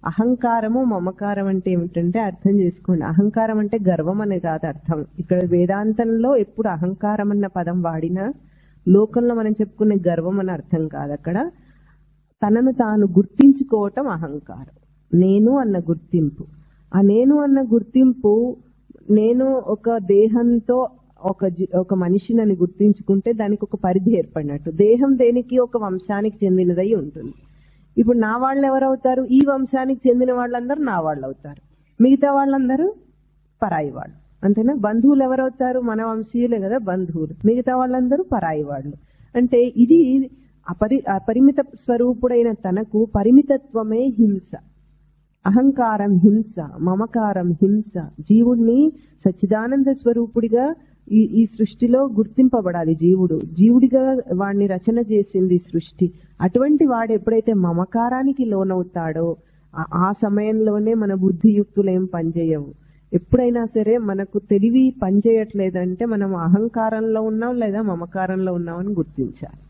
అహంకారము మమకారం అంటే ఏమిటంటే అర్థం చేసుకోండి. అహంకారం అంటే గర్వం అనే కాదు అర్థం. ఇక్కడ వేదాంతంలో ఎప్పుడు అహంకారం అన్న పదం వాడినా లోకంలో మనం చెప్పుకునే గర్వం అని అర్థం కాదు. అక్కడ తనను తాను గుర్తించుకోవటం అహంకారం. నేను అన్న గుర్తింపు. ఆ నేను అన్న గుర్తింపు, నేను ఒక దేహంతో ఒక మనిషిని గుర్తించుకుంటే దానికి ఒక పరిధి ఏర్పడినట్టు. దేహం దేనికి ఒక వంశానికి చెందినదై ఉంటుంది. ఇప్పుడు నా వాళ్ళు ఎవరవుతారు? ఈ వంశానికి చెందిన వాళ్ళందరూ నా వాళ్ళు అవుతారు, మిగతా వాళ్ళందరూ పరాయి వాళ్ళు. అంతేనా? బంధువులు ఎవరవుతారు? మన వంశీయులే కదా బంధువులు, మిగతా వాళ్ళందరూ పరాయి వాళ్ళు. అంటే ఇది అపరిమిత స్వరూపుడైన తనకు పరిమితత్వమే హింస. అహంకారం హింస, మమకారం హింస. జీవుడిని సచ్చిదానంద స్వరూపుడిగా ఈ సృష్టిలో గుర్తింపబడాలి. జీవుడిగా వాడిని రచన చేసింది సృష్టి. అటువంటి వాడు ఎప్పుడైతే మమకారానికి లోనవుతాడో ఆ సమయంలోనే మన బుద్ధియుక్తులు ఏం పనిచేయవు. ఎప్పుడైనా సరే మనకు తెలివి పనిచేయట్లేదంటే మనం అహంకారంలో ఉన్నాం లేదా మమకారంలో ఉన్నామని గుర్తించాలి.